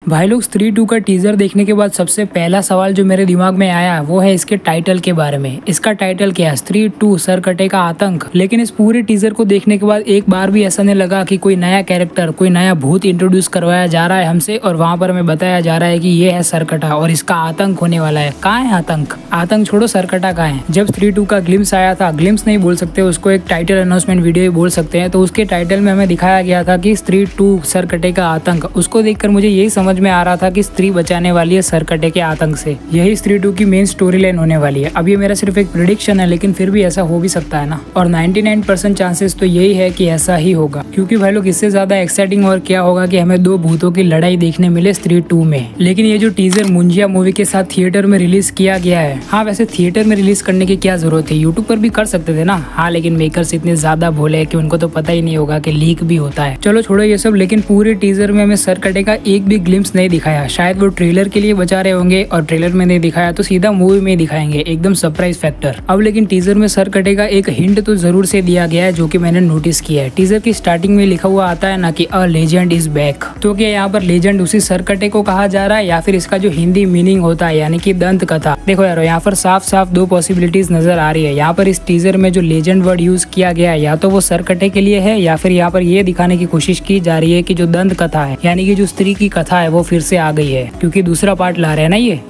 भाई लोग स्त्री 2 का टीजर देखने के बाद सबसे पहला सवाल जो मेरे दिमाग में आया वो है इसके टाइटल के बारे में। इसका टाइटल क्या है? स्त्री 2 सर कटेगा आतंक। लेकिन इस पूरे टीजर को देखने के बाद एक बार भी ऐसा नहीं लगा कि कोई नया कैरेक्टर, कोई नया भूत इंट्रोड्यूस करवाया जा रहा है हमसे और वहाँ पर हमें बताया जा रहा है कि ये है सरकटा और इसका आतंक होने वाला है। कहाँ है आतंक? आतंक छोड़ो, सरकटा कहाँ है? जब स्त्री 2 का ग्लिम्स आया था, ग्लिम्स नहीं बोल सकते उसको, एक टाइटल अनाउंसमेंट वीडियो ही बोल सकते हैं, तो उसके टाइटल में हमें दिखाया गया था कि स्त्री 2 सरकटे का आतंक। उसको देखकर मुझे यही समझ में आ रहा था कि स्त्री बचाने वाली है सरकटे के आतंक से। यही स्त्री 2 की मेन स्टोरी लाइन होने वाली है। अब ये मेरा सिर्फ एक प्रेडिक्शन है, लेकिन फिर भी ऐसा हो भी सकता है ना। और 99% चांसेस तो यही है कि ऐसा ही होगा, क्योंकि भाई लोग इससे ज्यादा एक्साइटिंग और क्या होगा कि हमें दो भूतों की लड़ाई देखने मिले स्त्री 2 में। लेकिन ये जो टीजर मुंजिया मूवी के साथ थिएटर में रिलीज किया गया है, हाँ वैसे थिएटर में रिलीज करने की क्या जरूरत है, यूट्यूब पर भी कर सकते थे ना। हाँ लेकिन मेकर्स इतने ज्यादा भोले हैं कि उनको तो पता ही नहीं होगा कि लीक भी होता है। चलो छोड़ो ये सब, लेकिन पूरे टीजर में हमें सरकटे का एक भी ग्लिम्स नहीं दिखाया। शायद वो ट्रेलर के लिए बचा रहे होंगे और ट्रेलर में नहीं दिखाया तो सीधा मूवी में दिखाएंगे, एकदम सरप्राइज फैक्टर। अब लेकिन टीजर में सरकटे का एक हिंट तो जरूर से दिया गया है जो कि मैंने नोटिस किया है। टीजर की स्टार्टिंग में लिखा हुआ आता है ना कि अ लेजेंड इज बैक। तो क्या यहाँ पर लेजेंड उसी सरकटे को कहा जा रहा है या फिर इसका जो हिंदी मीनिंग होता है यानी कि दंत कथा? देखो यार यहाँ पर साफ साफ दो पॉसिबिलिटीज नजर आ रही है। यहाँ पर इस टीजर में जो लेजेंड वर्ड यूज किया गया है या तो वो सरकटे के लिए है या फिर यहाँ पर ये दिखाने की कोशिश की जा रही है कि जो दंत कथा है यानी कि जो स्त्री की कथा है वो फिर से आ गई है, क्योंकि दूसरा पार्ट ला रहे हैं ना ये।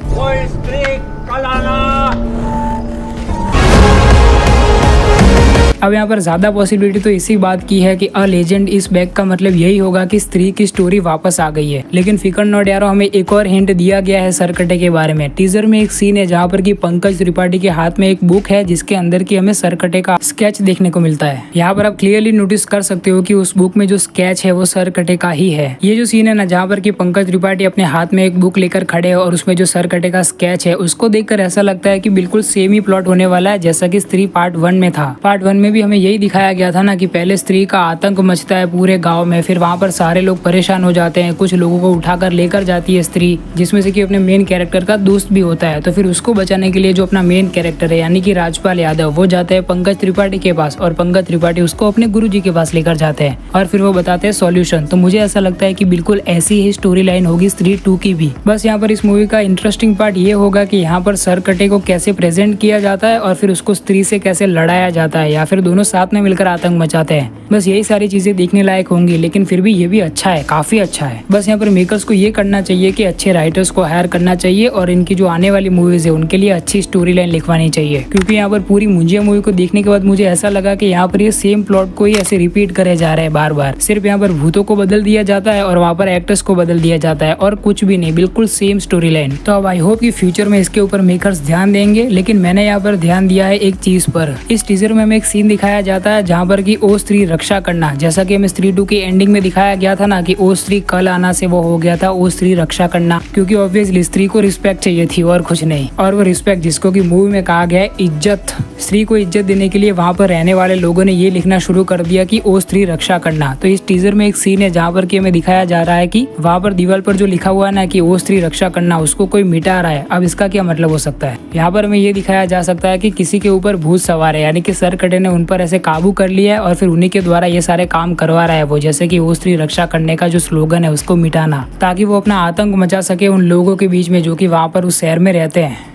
अब यहाँ पर ज्यादा पॉसिबिलिटी तो इसी बात की है कि अ लेजेंड इज बैक का मतलब यही होगा कि स्त्री की स्टोरी वापस आ गई है। लेकिन फिकर नॉट यारो, हमें एक और हिंट दिया गया है सरकटे के बारे में। टीजर में एक सीन है जहाँ पर कि पंकज त्रिपाठी के हाथ में एक बुक है जिसके अंदर की हमें सरकटे का स्केच देखने को मिलता है। यहाँ पर आप क्लियरली नोटिस कर सकते हो कि उस बुक में जो स्केच है वो सरकटे का ही है। ये जो सीन है ना जहाँ पर कि पंकज त्रिपाठी अपने हाथ में एक बुक लेकर खड़े हैं और उसमें जो सरकटे का स्केच है उसको देखकर ऐसा लगता है कि बिल्कुल सेम ही प्लॉट होने वाला है जैसा कि स्त्री पार्ट 1 में था। पार्ट 1 में भी हमें यही दिखाया गया था ना कि पहले स्त्री का आतंक मचता है पूरे गांव में, फिर वहां पर सारे लोग परेशान हो जाते हैं, कुछ लोगों को उठाकर लेकर जाती है स्त्री, जिसमें से कि अपने मेन कैरेक्टर का दोस्त भी होता है। तो फिर उसको बचाने के लिए जो अपना मेन कैरेक्टर है यानी कि राजपाल यादव वो जाते हैं पंकज त्रिपाठी के पास और पंकज त्रिपाठी उसको अपने गुरुजी के पास लेकर जाते हैं और फिर वो बताते हैं सॉल्यूशन। तो मुझे ऐसा लगता है कि बिल्कुल ऐसी ही स्टोरी लाइन होगी स्त्री 2 की भी। बस यहाँ पर इस मूवी का इंटरेस्टिंग पार्ट ये होगा कि यहाँ पर सरकटे को कैसे प्रेजेंट किया जाता है और फिर उसको स्त्री से कैसे लड़ाया जाता है या फिर दोनों साथ में मिलकर आतंक मचाते हैं। बस यही सारी चीजें देखने लायक होंगी, लेकिन फिर भी ये भी अच्छा है, काफी अच्छा है। बस यहाँ पर मेकर्स को ये करना चाहिए कि अच्छे राइटर्स को हायर करना चाहिए और इनकी जो आने वाली मूवीज है उनके लिए अच्छी स्टोरी लाइन लिखवानी चाहिए। क्योंकि यहाँ पर पूरी मुंजिया मूवी को देखने के बाद मुझे ऐसा लगा कि यहाँ पर ये सेम प्लॉट को ही ऐसे रिपीट करे जा रहे हैं बार बार। सिर्फ यहाँ पर भूतों को बदल दिया जाता है और वहाँ पर एक्टर्स को बदल दिया जाता है और कुछ भी नहीं, बिल्कुल सेम स्टोरी लाइन। तो अब आई होप कि फ्यूचर में इसके ऊपर मेकर्स ध्यान देंगे। लेकिन मैंने यहाँ पर ध्यान दिया है एक चीज पर। इस टीजर में हमें एक सीन दिखाया जाता है जहाँ पर कि ओ स्त्री रक्षा करना, जैसा कि हमें स्त्री 2 की एंडिंग में दिखाया गया था ना कि ओ स्त्री कल आना से वो हो गया था ओ स्त्री रक्षा करना, क्योंकि ऑब्वियसली स्त्री को रिस्पेक्ट चाहिए थी और कुछ नहीं। और वो रिस्पेक्ट जिसको कि मूवी में कहा गया है इज्जत, स्त्री को इज्जत देने के लिए वहाँ पर रहने वाले लोगों ने ये लिखना शुरू कर दिया कि ओ स्त्री रक्षा करना। तो इस टीजर में एक सीन है जहाँ पर कि हमें दिखाया जा रहा है कि वहाँ पर दीवार पर जो लिखा हुआ है ना कि ओ स्त्री रक्षा करना उसको कोई मिटा रहा है। अब इसका क्या मतलब हो सकता है? यहाँ पर हमें ये दिखाया जा सकता है कि किसी के ऊपर भूत सवार है, यानी कि सरकटे ने उन पर ऐसे काबू कर लिया है और फिर उन्हीं के द्वारा ये सारे काम करवा रहा है वो, जैसे कि वो स्त्री रक्षा करने का जो स्लोगन है उसको मिटाना, ताकि वो अपना आतंक मचा सके उन लोगों के बीच में जो कि वहाँ पर उस शहर में रहते हैं।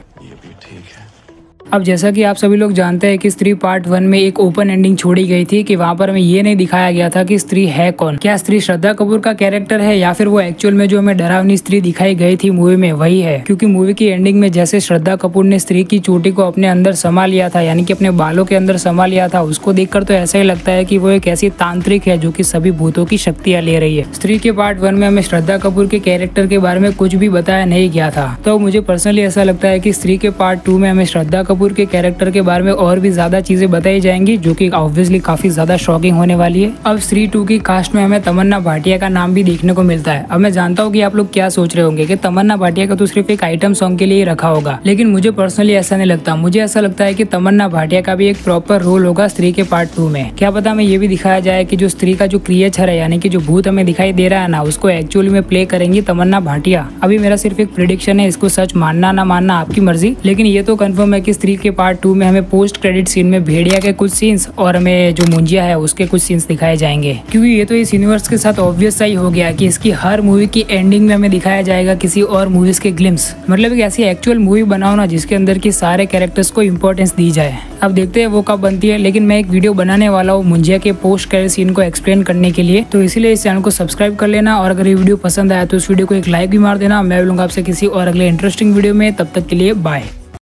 अब जैसा कि आप सभी लोग जानते हैं कि स्त्री पार्ट 1 में एक ओपन एंडिंग छोड़ी गई थी कि वहाँ पर हमें ये नहीं दिखाया गया था कि स्त्री है कौन, क्या स्त्री श्रद्धा कपूर का कैरेक्टर है या फिर वो एक्चुअल में जो हमें डरावनी स्त्री दिखाई गई थी मूवी में वही है। क्योंकि मूवी की एंडिंग में जैसे श्रद्धा कपूर ने स्त्री की चोटी को अपने अंदर समा लिया था, यानी कि अपने बालों के अंदर समा लिया था, उसको देखकर तो ऐसा ही लगता है कि वो एक ऐसी तांत्रिक है जो कि सभी भूतों की शक्तियाँ ले रही है। स्त्री के पार्ट 1 में हमें श्रद्धा कपूर के कैरेक्टर के बारे में कुछ भी बताया नहीं गया था, तो मुझे पर्सनली ऐसा लगता है कि स्त्री के पार्ट 2 में हमें श्रद्धा कपूर के कैरेक्टर के बारे में और भी ज्यादा चीजें बताई जाएंगी जो कि ऑब्वियसली काफी ज्यादा शॉकिंग होने वाली है। अब स्त्री 2 की कास्ट में हमें तमन्ना भाटिया का नाम भी देखने को मिलता है। अब मैं जानता हूँ कि आप लोग क्या सोच रहे होंगे कि तमन्ना भाटिया का तो सिर्फ एक आइटम सॉन्ग के लिए ही रखा होगा, लेकिन मुझे पर्सनली ऐसा नहीं लगता। मुझे ऐसा लगता है कि तमन्ना भाटिया का भी एक प्रॉपर रोल होगा स्त्री के पार्ट 2 में। क्या पता हमें ये भी दिखाया जाए कि जो स्त्री का जो क्रिएचर है यानी कि जो भूत हमें दिखाई दे रहा है ना उसको एक्चुअली में प्ले करेंगी तमन्ना भाटिया। अभी मेरा सिर्फ एक प्रेडिक्शन है, इसको सच मानना ना मानना आपकी मर्जी, लेकिन ये तो कंफर्म है कि 3 के पार्ट 2 में हमें पोस्ट क्रेडिट सीन में भेड़िया के कुछ सीन्स और हमें जो मुंजिया है उसके कुछ सीन्स दिखाए जाएंगे, क्योंकि ये तो इस यूनिवर्स के साथ ऑब्वियस सा ही हो गया कि इसकी हर मूवी की एंडिंग में हमें दिखाया जाएगा किसी और मूवीज के ग्लिम्स। मतलब एक ऐसी एक्चुअल मूवी बनाओ ना जिसके अंदर की सारे कैरेक्टर्स को इंपॉर्टेंस दी जाए। अब देखते हैं वो कब बनती है, लेकिन मैं एक वीडियो बनाने वाला हूँ मुंजिया के पोस्ट क्रेडिट सीन को एक्सप्लेन करने के लिए, तो इसीलिए इस चैनल को सब्सक्राइब कर लेना और अगर ये वीडियो पसंद आया तो इस वीडियो को एक लाइक भी मार देना। मैं मिलूंगा आपसे किसी और अगले इंटरेस्टिंग वीडियो में, तब तक के लिए बाय।